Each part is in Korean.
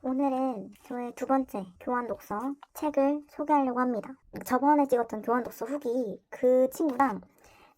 오늘은 저의 두 번째 교환 독서 책을 소개하려고 합니다. 저번에 찍었던 교환 독서 후기 그 친구랑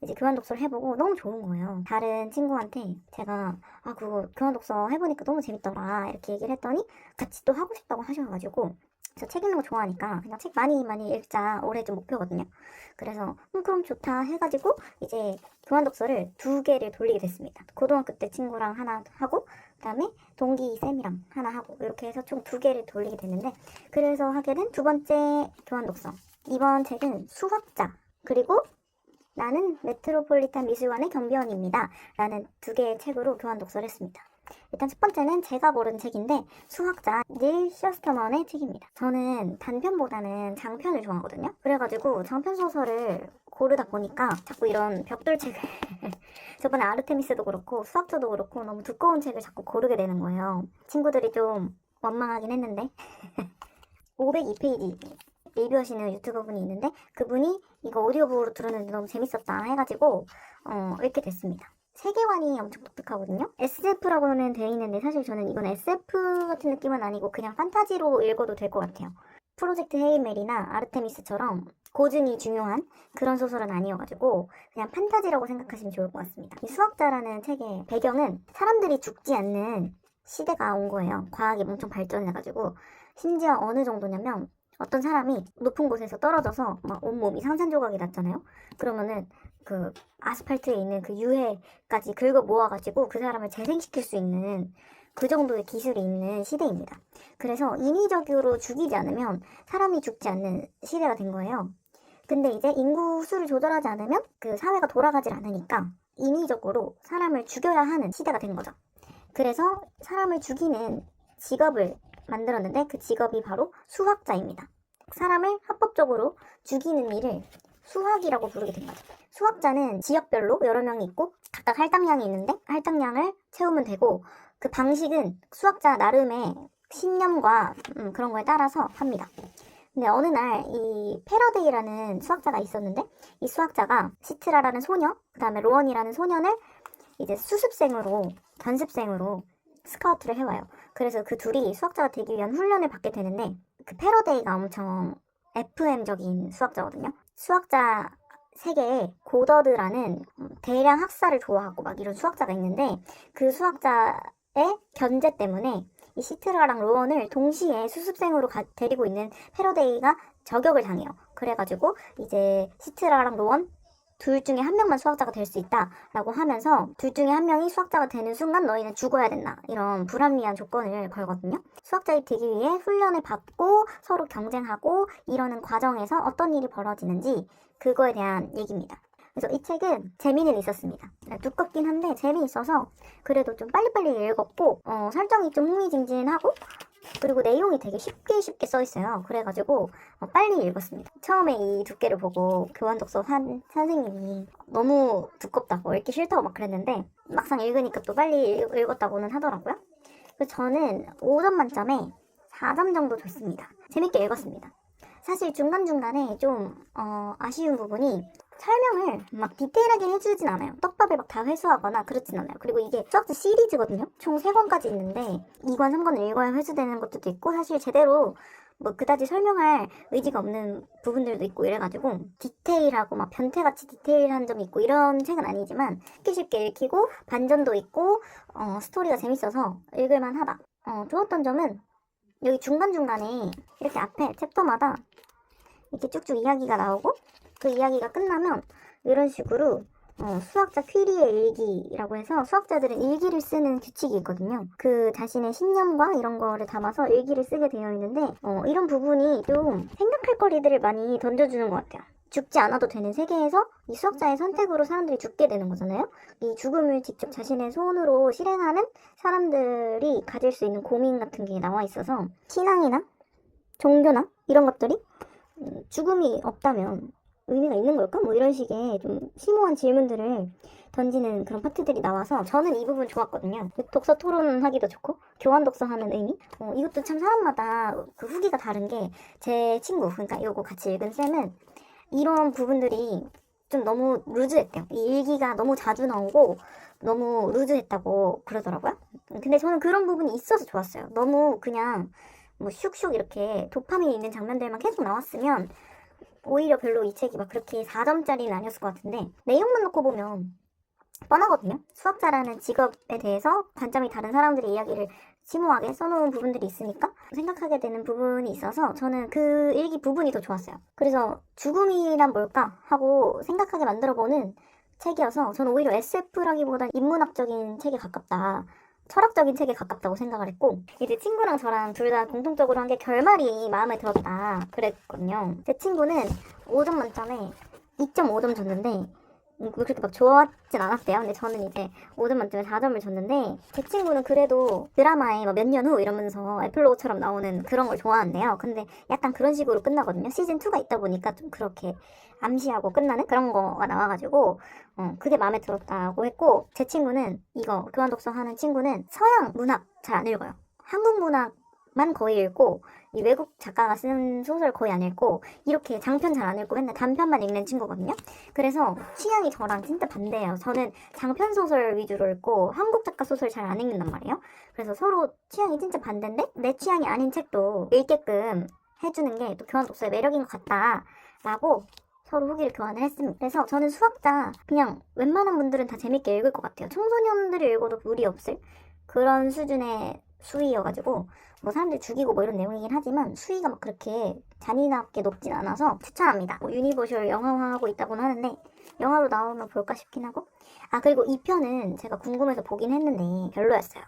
이제 교환 독서를 해보고 너무 좋은 거예요. 다른 친구한테 제가 그거 교환 독서 해보니까 너무 재밌더라 이렇게 얘기를 했더니 같이 또 하고 싶다고 하셔가지고 저 책 읽는 거 좋아하니까 그냥 책 많이 읽자 올해 좀 목표거든요. 그래서 그럼 좋다 해가지고 이제 교환 독서를 두 개를 돌리게 됐습니다. 고등학교 때 친구랑 하나 하고 그다음에 동기 쌤이랑 하나 하고 이렇게 해서 총 두 개를 돌리게 됐는데, 그래서 하게 된 두 번째 교환 독서, 이번 책은 수학자 그리고 나는 메트로폴리탄 미술관의 경비원입니다 라는 두 개의 책으로 교환 독서를 했습니다. 일단 첫 번째는 제가 고른 책인데 수학자 닐 셔스터먼의 책입니다. 저는 단편보다는 장편을 좋아하거든요. 그래가지고 장편 소설을 고르다 보니까 자꾸 이런 벽돌책을 저번에 아르테미스도 그렇고 수학자도 그렇고 너무 두꺼운 책을 자꾸 고르게 되는 거예요. 친구들이 좀 원망하긴 했는데 502페이지 리뷰하시는 유튜버분이 있는데 그분이 이거 오디오북으로 들었는데 너무 재밌었다 해가지고 읽게 됐습니다. 세계관이 엄청 독특하거든요. SF라고는 되어 있는데 사실 저는 이건 SF 같은 느낌은 아니고 그냥 판타지로 읽어도 될 것 같아요. 프로젝트 헤일메리나 아르테미스처럼 고증이 중요한 그런 소설은 아니어가지고 그냥 판타지라고 생각하시면 좋을 것 같습니다. 이 수학자라는 책의 배경은 사람들이 죽지 않는 시대가 온 거예요. 과학이 엄청 발전해가지고 심지어 어느 정도냐면 어떤 사람이 높은 곳에서 떨어져서 막 온몸이 상산조각이 났잖아요. 그러면은 그 아스팔트에 있는 그 유해까지 긁어 모아가지고 그 사람을 재생시킬 수 있는 그 정도의 기술이 있는 시대입니다. 그래서 인위적으로 죽이지 않으면 사람이 죽지 않는 시대가 된 거예요. 근데 이제 인구 수를 조절하지 않으면 그 사회가 돌아가질 않으니까 인위적으로 사람을 죽여야 하는 시대가 된 거죠. 그래서 사람을 죽이는 직업을 만들었는데 그 직업이 바로 수학자입니다. 사람을 합법적으로 죽이는 일을 수학이라고 부르게 된 거죠. 수학자는 지역별로 여러 명이 있고 각각 할당량이 있는데 할당량을 채우면 되고 그 방식은 수학자 나름의 신념과 그런 거에 따라서 합니다. 근데 어느 날 이 패러데이라는 수학자가 있었는데 이 수학자가 시트라라는 소녀, 그 다음에 로원이라는 소년을 이제 수습생으로, 견습생으로 스카우트를 해와요. 그래서 그 둘이 수학자가 되기 위한 훈련을 받게 되는데 그 패러데이가 엄청 FM적인 수학자거든요. 수학자 세계에 고더드라는 대량 학살을 좋아하고 막 이런 수학자가 있는데 그 수학자의 견제 때문에 이 시트라랑 로원을 동시에 수습생으로 데리고 있는 패러데이가 저격을 당해요. 그래가지고 이제 시트라랑 로원 둘 중에 한 명만 수학자가 될 수 있다라고 하면서 둘 중에 한 명이 수학자가 되는 순간 너희는 죽어야 된다, 이런 불합리한 조건을 걸거든요. 수학자가 되기 위해 훈련을 받고 서로 경쟁하고 이러는 과정에서 어떤 일이 벌어지는지 그거에 대한 얘기입니다. 그래서 이 책은 재미는 있었습니다. 두껍긴 한데 재미있어서 그래도 좀 빨리빨리 읽었고 설정이 좀 흥미진진하고 그리고 내용이 되게 쉽게 써 있어요. 그래가지고 빨리 읽었습니다. 처음에 이 두께를 보고 교환 독서 선생님이 너무 두껍다고 읽기 싫다고 막 그랬는데 막상 읽으니까 또 빨리 읽었다고는 하더라고요. 그래서 저는 5점 만점에 4점 정도 줬습니다. 재밌게 읽었습니다. 사실 중간중간에 좀 아쉬운 부분이 설명을 막 디테일하게 해주진 않아요. 떡밥을 막 다 회수하거나 그렇진 않아요. 그리고 이게 수학자 시리즈거든요. 총 3권까지 있는데 2권, 3권을 읽어야 회수되는 것도 있고 사실 제대로 뭐 그다지 설명할 의지가 없는 부분들도 있고 이래가지고 디테일하고 막 변태같이 디테일한 점이 있고 이런 책은 아니지만 쉽게 읽히고 반전도 있고 스토리가 재밌어서 읽을만 하다. 좋았던 점은 여기 중간중간에 이렇게 앞에 챕터마다 이렇게 쭉쭉 이야기가 나오고 그 이야기가 끝나면 이런 식으로 수학자 퀴리의 일기라고 해서 수학자들은 일기를 쓰는 규칙이 있거든요. 그 자신의 신념과 이런 거를 담아서 일기를 쓰게 되어 있는데 이런 부분이 좀 생각할 거리들을 많이 던져주는 것 같아요. 죽지 않아도 되는 세계에서 이 수학자의 선택으로 사람들이 죽게 되는 거잖아요. 이 죽음을 직접 자신의 손으로 실행하는 사람들이 가질 수 있는 고민 같은 게 나와 있어서 신앙이나 종교나 이런 것들이 죽음이 없다면 의미가 있는 걸까? 뭐 이런 식의 좀 심오한 질문들을 던지는 그런 파트들이 나와서 저는 이 부분 좋았거든요. 독서 토론하기도 좋고 교환 독서하는 의미? 이것도 참 사람마다 그 후기가 다른 게 제 친구, 그러니까 이거 같이 읽은 쌤은 이런 부분들이 좀 너무 루즈했대요. 이 일기가 너무 자주 나오고 너무 루즈했다고 그러더라고요. 근데 저는 그런 부분이 있어서 좋았어요. 너무 그냥 뭐 슉슉 이렇게 도파민이 있는 장면들만 계속 나왔으면 오히려 별로 이 책이 막 그렇게 4점짜리는 아니었을 것 같은데, 내용만 놓고 보면 뻔하거든요. 수학자라는 직업에 대해서 관점이 다른 사람들의 이야기를 심오하게 써놓은 부분들이 있으니까 생각하게 되는 부분이 있어서 저는 그 일기 부분이 더 좋았어요. 그래서 죽음이란 뭘까 하고 생각하게 만들어보는 책이어서 저는 오히려 SF라기보다 인문학적인 책에 가깝다, 철학적인 책에 가깝다고 생각을 했고, 이제 친구랑 저랑 둘 다 공통적으로 한 게 결말이 마음에 들었다 그랬거든요. 제 친구는 5점 만점에 2.5점 줬는데 그렇게 막 좋았진 않았대요. 근데 저는 이제 5점 만점에 4점을 줬는데, 제 친구는 그래도 드라마에 몇 년 후 이러면서 에필로그처럼 나오는 그런 걸 좋아한대요. 근데 약간 그런 식으로 끝나거든요. 시즌2가 있다 보니까 좀 그렇게 암시하고 끝나는 그런 거가 나와가지고 그게 마음에 들었다고 했고, 제 친구는 이거 교환 독서 하는 친구는 서양 문학 잘 안 읽어요. 한국 문학만 거의 읽고 이 외국 작가가 쓴 소설 거의 안 읽고 이렇게 장편 잘 안 읽고 맨날 단편만 읽는 친구거든요. 그래서 취향이 저랑 진짜 반대예요. 저는 장편 소설 위주로 읽고 한국 작가 소설 잘 안 읽는단 말이에요. 그래서 서로 취향이 진짜 반대인데 내 취향이 아닌 책도 읽게끔 해주는 게 또 교환 독서의 매력인 것 같다라고 서로 후기를 교환을 했습니다. 그래서 저는 수학자 그냥 웬만한 분들은 다 재밌게 읽을 것 같아요. 청소년들이 읽어도 무리 없을 그런 수준의 수위여가지고, 뭐 사람들 죽이고 뭐 이런 내용이긴 하지만 수위가 막 그렇게 잔인하게 높진 않아서 추천합니다. 뭐 유니버셜 영화화하고 있다고는 하는데 영화로 나오면 볼까 싶긴 하고, 아 그리고 2편은 제가 궁금해서 보긴 했는데 별로였어요.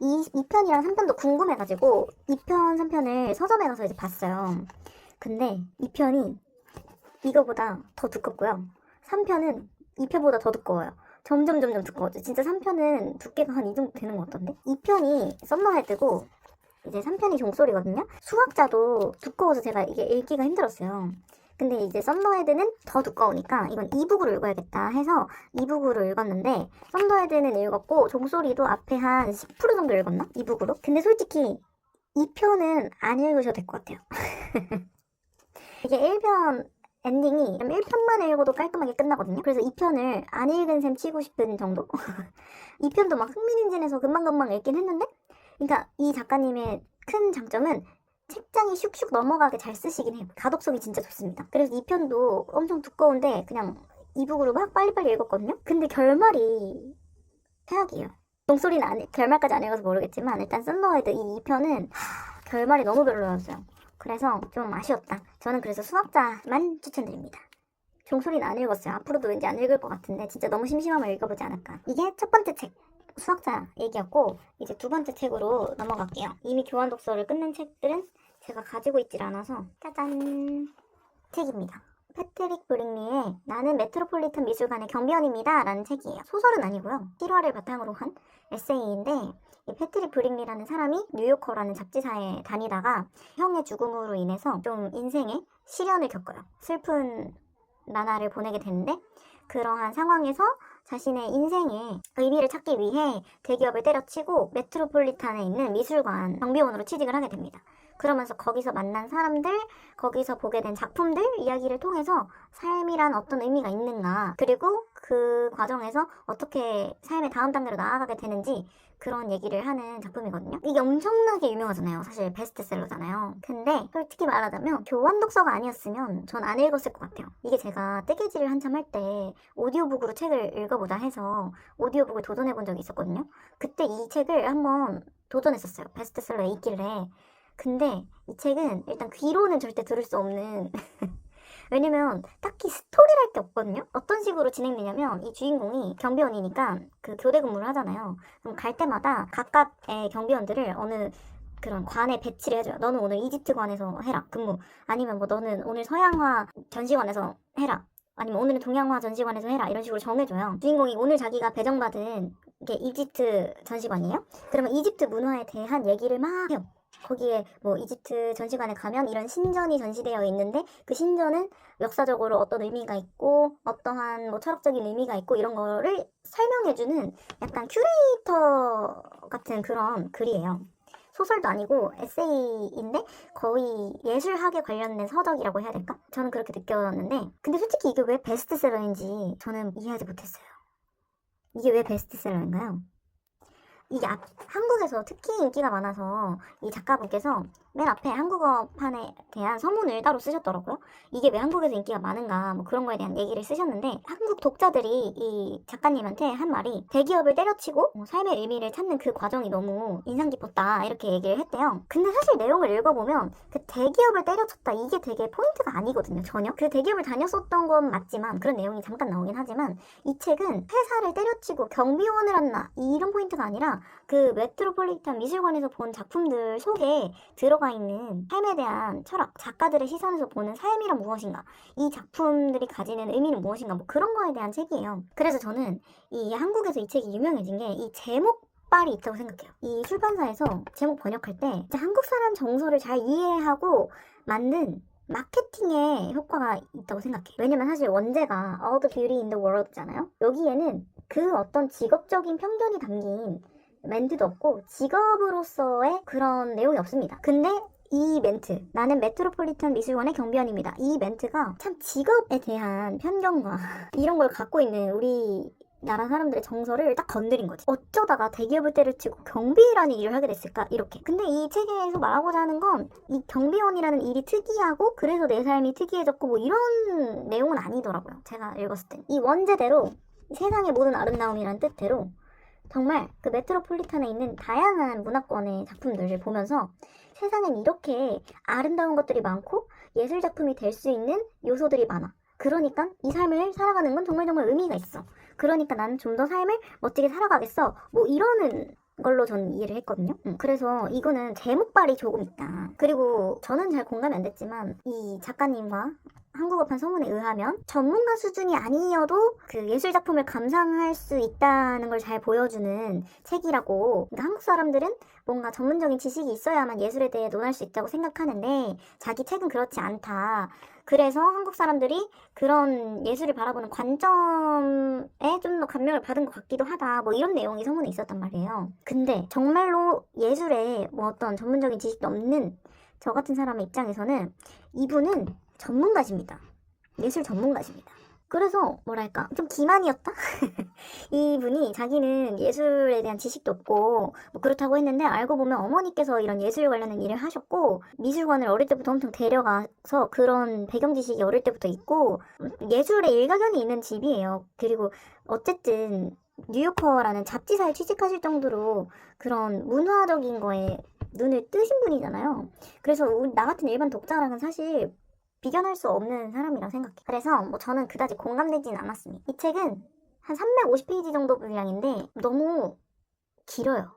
2편이랑 3편도 궁금해가지고 2편, 3편을 서점에 가서 이제 봤어요. 근데 2편이 이거보다 더 두껍고요. 3편은 2편보다 더 두꺼워요. 점점 두꺼워져. 진짜 3편은 두께가 한 이 정도 되는 것 같던데? 2편이 썸머헤드고 이제 3편이 종소리거든요? 수학자도 두꺼워서 제가 이게 읽기가 힘들었어요. 근데 이제 썸머헤드는 더 두꺼우니까 이건 이북으로 읽어야겠다 해서 이북으로 읽었는데, 썸머헤드는 읽었고 종소리도 앞에 한 10% 정도 읽었나? 이북으로? 근데 솔직히 2편은 안 읽으셔도 될 것 같아요. 이게 1편 엔딩이 1편만 읽어도 깔끔하게 끝나거든요. 그래서 2편을 안 읽은 셈 치고 싶은 정도? 2편도 막 흥미진진해서 금방금방 읽긴 했는데, 그러니까 이 작가님의 큰 장점은 책장이 슉슉 넘어가게 잘 쓰시긴 해요. 가독성이 진짜 좋습니다. 그래서 2편도 엄청 두꺼운데 그냥 이북으로 막 빨리빨리 읽었거든요. 근데 결말이 최악이에요. 종소리는 결말까지 안 읽어서 모르겠지만 일단 썬더헤드 이 2편은 결말이 너무 별로였어요. 그래서 좀 아쉬웠다. 저는 그래서 수학자만 추천드립니다. 종소리는 안 읽었어요. 앞으로도 왠지 안 읽을 것 같은데 진짜 너무 심심하면 읽어보지 않을까. 이게 첫 번째 책, 수학자 얘기였고, 이제 두 번째 책으로 넘어갈게요. 이미 교환 독서를 끝낸 책들은 제가 가지고 있질 않아서 짜잔 책입니다. 패트릭 브링리의 나는 메트로폴리탄 미술관의 경비원입니다 라는 책이에요. 소설은 아니고요. 실화를 바탕으로 한 에세이인데, 이 패트릭 브링리라는 사람이 뉴요커라는 잡지사에 다니다가 형의 죽음으로 인해서 좀 인생에 시련을 겪어요. 슬픈 나날을 보내게 되는데, 그러한 상황에서 자신의 인생의 의미를 찾기 위해 대기업을 때려치고 메트로폴리탄에 있는 미술관 경비원으로 취직을 하게 됩니다. 그러면서 거기서 만난 사람들, 거기서 보게 된 작품들 이야기를 통해서 삶이란 어떤 의미가 있는가, 그리고 그 과정에서 어떻게 삶의 다음 단계로 나아가게 되는지 그런 얘기를 하는 작품이거든요. 이게 엄청나게 유명하잖아요. 사실 베스트셀러잖아요. 근데 솔직히 말하자면 교환 독서가 아니었으면 전 안 읽었을 것 같아요. 이게 제가 뜨개질을 한참 할 때 오디오북으로 책을 읽어보자 해서 오디오북을 도전해본 적이 있었거든요. 그때 이 책을 한번 도전했었어요. 베스트셀러에 있길래. 근데 이 책은 일단 귀로는 절대 들을 수 없는 왜냐면 딱히 스토리랄 게 없거든요. 어떤 식으로 진행되냐면 이 주인공이 경비원이니까 그 교대 근무를 하잖아요. 그럼 갈 때마다 각각의 경비원들을 어느 그런 관에 배치를 해줘요. 너는 오늘 이집트관에서 해라 근무, 아니면 뭐 너는 오늘 서양화 전시관에서 해라, 아니면 오늘은 동양화 전시관에서 해라, 이런 식으로 정해줘요. 주인공이 오늘 자기가 배정받은 게 이집트 전시관이에요. 그러면 이집트 문화에 대한 얘기를 막 해요. 거기에 뭐 이집트 전시관에 가면 이런 신전이 전시되어 있는데 그 신전은 역사적으로 어떤 의미가 있고 어떠한 뭐 철학적인 의미가 있고 이런 거를 설명해주는 약간 큐레이터 같은 그런 글이에요. 소설도 아니고 에세이인데 거의 예술학에 관련된 서적이라고 해야 될까? 저는 그렇게 느꼈는데 근데 솔직히 이게 왜 베스트셀러인지 저는 이해하지 못했어요. 이게 왜 베스트셀러인가요? 이게 한국에서 특히 인기가 많아서 이 작가분께서 맨 앞에 한국어판에 대한 서문을 따로 쓰셨더라고요. 이게 왜 한국에서 인기가 많은가 뭐 그런 거에 대한 얘기를 쓰셨는데 한국 독자들이 이 작가님한테 한 말이 대기업을 때려치고 삶의 의미를 찾는 그 과정이 너무 인상 깊었다 이렇게 얘기를 했대요. 근데 사실 내용을 읽어보면 그 대기업을 때려쳤다 이게 되게 포인트가 아니거든요. 전혀. 그 대기업을 다녔었던 건 맞지만 그런 내용이 잠깐 나오긴 하지만 이 책은 회사를 때려치고 경비원을 한다 이런 포인트가 아니라 그 메트로폴리탄 미술관에서 본 작품들 속에 들어가 있는 삶에 대한 철학, 작가들의 시선에서 보는 삶이란 무엇인가, 이 작품들이 가지는 의미는 무엇인가, 뭐 그런 거에 대한 책이에요. 그래서 저는 이 한국에서 이 책이 유명해진 게 이 제목빨이 있다고 생각해요. 이 출판사에서 제목 번역할 때 진짜 한국 사람 정서를 잘 이해하고 만든 마케팅의 효과가 있다고 생각해. 왜냐면 사실 원제가 All the Beauty in the World잖아요. 여기에는 그 어떤 직업적인 편견이 담긴 멘트도 없고 직업으로서의 그런 내용이 없습니다. 근데 이 멘트, 나는 메트로폴리탄 미술관의 경비원입니다. 이 멘트가 참 직업에 대한 편견과 이런 걸 갖고 있는 우리 나라 사람들의 정서를 딱 건드린 거지. 어쩌다가 대기업을 때려치고 경비라는 일을 하게 됐을까? 이렇게. 근데 이 책에서 말하고자 하는 건 이 경비원이라는 일이 특이하고 그래서 내 삶이 특이해졌고 뭐 이런 내용은 아니더라고요. 제가 읽었을 때. 이 원제대로 세상의 모든 아름다움이라는 뜻대로 정말 그 메트로폴리탄에 있는 다양한 문화권의 작품들을 보면서 세상엔 이렇게 아름다운 것들이 많고 예술 작품이 될 수 있는 요소들이 많아. 그러니까 이 삶을 살아가는 건 정말 의미가 있어. 그러니까 나는 좀 더 삶을 멋지게 살아가겠어. 뭐 이러는 걸로 저는 이해를 했거든요. 그래서 이거는 제목발이 조금 있다. 그리고 저는 잘 공감이 안 됐지만 이 작가님과 한국어판 서문에 의하면 전문가 수준이 아니어도 그 예술작품을 감상할 수 있다는 걸 잘 보여주는 책이라고. 그러니까 한국 사람들은 뭔가 전문적인 지식이 있어야만 예술에 대해 논할 수 있다고 생각하는데 자기 책은 그렇지 않다. 그래서 한국 사람들이 그런 예술을 바라보는 관점에 좀 더 감명을 받은 것 같기도 하다. 뭐 이런 내용이 서문에 있었단 말이에요. 근데 정말로 예술에 뭐 어떤 전문적인 지식도 없는 저 같은 사람의 입장에서는 이분은 전문가십니다. 예술 전문가십니다. 그래서 뭐랄까 좀 기만이었다? 이분이 자기는 예술에 대한 지식도 없고 뭐 그렇다고 했는데 알고 보면 어머니께서 이런 예술 관련된 일을 하셨고 미술관을 어릴 때부터 엄청 데려가서 그런 배경 지식이 어릴 때부터 있고 예술에 일가견이 있는 집이에요. 그리고 어쨌든 뉴요커라는 잡지사에 취직하실 정도로 그런 문화적인 거에 눈을 뜨신 분이잖아요. 그래서 나 같은 일반 독자랑은 사실 비견할 수 없는 사람이라고 생각해. 그래서 뭐 저는 그다지 공감되진 않았습니다. 이 책은 한 350페이지 정도 분량인데 너무 길어요.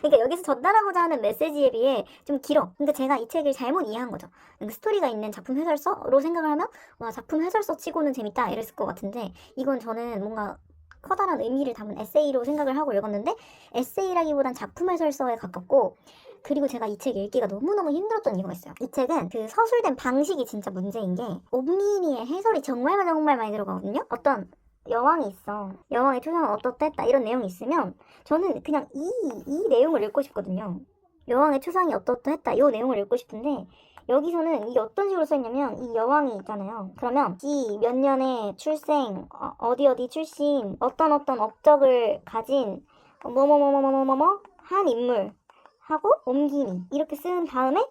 그러니까 여기서 전달하고자 하는 메시지에 비해 좀 길어. 그러니까 제가 이 책을 잘못 이해한 거죠. 그러니까 스토리가 있는 작품 해설서로 생각을 하면 와 작품 해설서 치고는 재밌다 이랬을 것 같은데 이건 저는 뭔가 커다란 의미를 담은 에세이로 생각을 하고 읽었는데 에세이라기보단 작품 해설서에 가깝고 그리고 제가 이 책 읽기가 너무너무 힘들었던 이유가 있어요. 이 책은 그 서술된 방식이 진짜 문제인 게 옴니니의 해설이 정말 많이 들어가거든요. 어떤 여왕이 있어. 여왕의 초상은 어떻다 했다 이런 내용이 있으면 저는 그냥 이 내용을 읽고 싶거든요. 여왕의 초상이 어떻다 했다 이 내용을 읽고 싶은데 여기서는 이게 어떤 식으로 써있냐면 이 여왕이 있잖아요. 그러면 이 몇 년에 출생, 어디 출신, 어떤 업적을 가진 뭐뭐뭐뭐뭐뭐뭐 한 인물 하고 옮기니 이렇게 쓴 다음에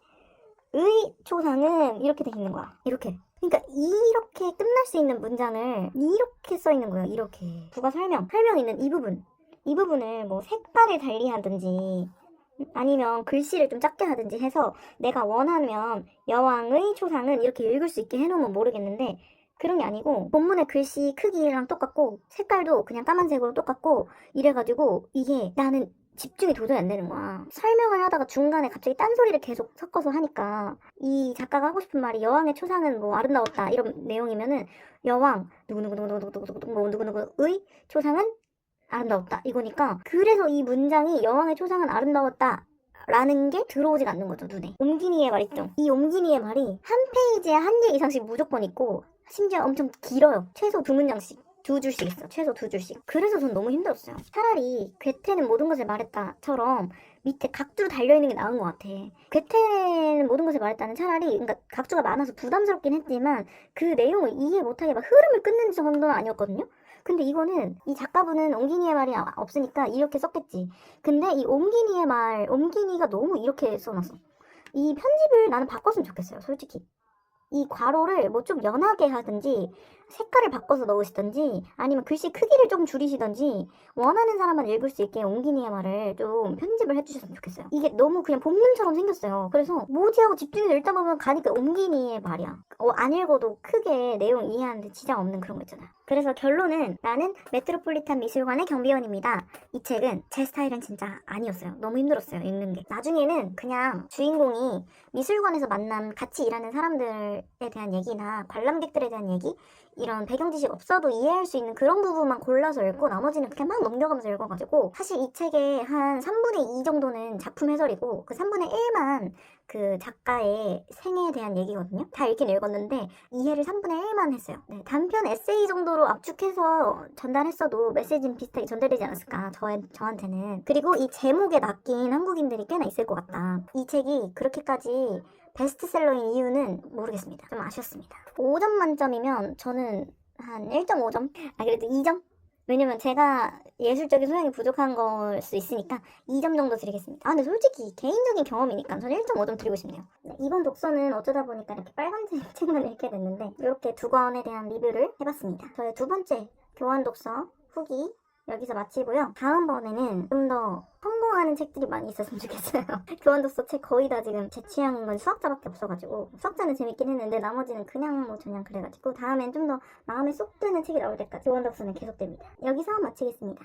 의 초상은 이렇게 돼 있는 거야. 이렇게. 그러니까 이렇게 끝날 수 있는 문장을 이렇게 써 있는 거예요. 이렇게. 부가 설명 있는 이 부분을 뭐 색깔을 달리하든지 아니면 글씨를 좀 작게 하든지 해서 내가 원하면 여왕의 초상은 이렇게 읽을 수 있게 해놓으면 모르겠는데 그런 게 아니고 본문의 글씨 크기랑 똑같고 색깔도 그냥 까만색으로 똑같고 이래가지고 이게 나는 집중이 도저히 안 되는 거야. 설명을 하다가 중간에 갑자기 딴소리를 계속 섞어서 하니까 이 작가가 하고 싶은 말이 여왕의 초상은 뭐 아름다웠다 이런 내용이면은 여왕 누구누구의 초상은 아름다웠다 이거니까 그래서 이 문장이 여왕의 초상은 아름다웠다 라는 게 들어오질 않는 거죠 눈에. 옴기니의 말 있죠. 이 옴기니의 말이 한 페이지에 한 개 이상씩 무조건 있고 심지어 엄청 길어요. 최소 2문장씩. 두 줄씩 있어. 최소 두 줄씩. 그래서 전 너무 힘들었어요. 차라리 괴테는 모든 것을 말했다처럼 밑에 각주 달려있는 게 나은 것 같아. 괴테는 모든 것을 말했다는 차라리, 그러니까 각주가 많아서 부담스럽긴 했지만 그 내용을 이해 못하게 막 흐름을 끊는 정도는 아니었거든요. 근데 이거는 이 작가분은 옹기니의 말이 없으니까 이렇게 썼겠지. 근데 이 옹기니의 말, 옹기니가 너무 이렇게 써놨어. 이 편집을 나는 바꿨으면 좋겠어요, 솔직히. 이 괄호를 뭐 좀 연하게 하든지 색깔을 바꿔서 넣으시든지 아니면 글씨 크기를 조금 줄이시든지 원하는 사람만 읽을 수 있게 옹기니의 말을 좀 편집을 해주셨으면 좋겠어요. 이게 너무 그냥 본문처럼 생겼어요. 그래서 뭐지 하고 집중해서 읽다 보면 가니까 옹기니의 말이야. 안 읽어도 크게 내용 이해하는데 지장 없는 그런 거 있잖아. 그래서 결론은 나는 메트로폴리탄 미술관의 경비원입니다. 이 책은 제 스타일은 진짜 아니었어요. 너무 힘들었어요, 읽는 게. 나중에는 그냥 주인공이 미술관에서 만난 같이 일하는 사람들에 대한 얘기나 관람객들에 대한 얘기, 이런 배경 지식 없어도 이해할 수 있는 그런 부분만 골라서 읽고 나머지는 그냥 막 넘겨가면서 읽어가지고 사실 이 책의 한 3분의 2 정도는 작품 해설이고 그 3분의 1만 그 작가의 생애에 대한 얘기거든요. 다 읽긴 읽었는데 이해를 3분의 1만 했어요. 네, 단편 에세이 정도로 압축해서 전달했어도 메시지는 비슷하게 전달되지 않았을까, 저한테는. 그리고 이 제목에 낚인 한국인들이 꽤나 있을 것 같다. 이 책이 그렇게까지 베스트셀러인 이유는 모르겠습니다. 좀 아쉬웠습니다. 5점 만점이면 저는 한 1.5점? 그래도 2점? 왜냐면 제가 예술적인 소양이 부족한 걸 수 있으니까 2점 정도 드리겠습니다. 근데 솔직히 개인적인 경험이니까 저는 1.5점 드리고 싶네요. 네, 이번 독서는 어쩌다 보니까 이렇게 빨간색 책만 읽게 됐는데 이렇게 두 권에 대한 리뷰를 해봤습니다. 저의 두 번째 교환 독서 후기 여기서 마치고요. 다음번에는 좀 더 성공하는 책들이 많이 있었으면 좋겠어요. 교환독서 책 거의 다 지금 제 취향인 건 수학자밖에 없어가지고 수학자는 재밌긴 했는데 나머지는 그냥 뭐 저냥 그래가지고 다음엔 좀 더 마음에 쏙 드는 책이 나올 때까지 교환독서는 계속됩니다. 여기서 마치겠습니다.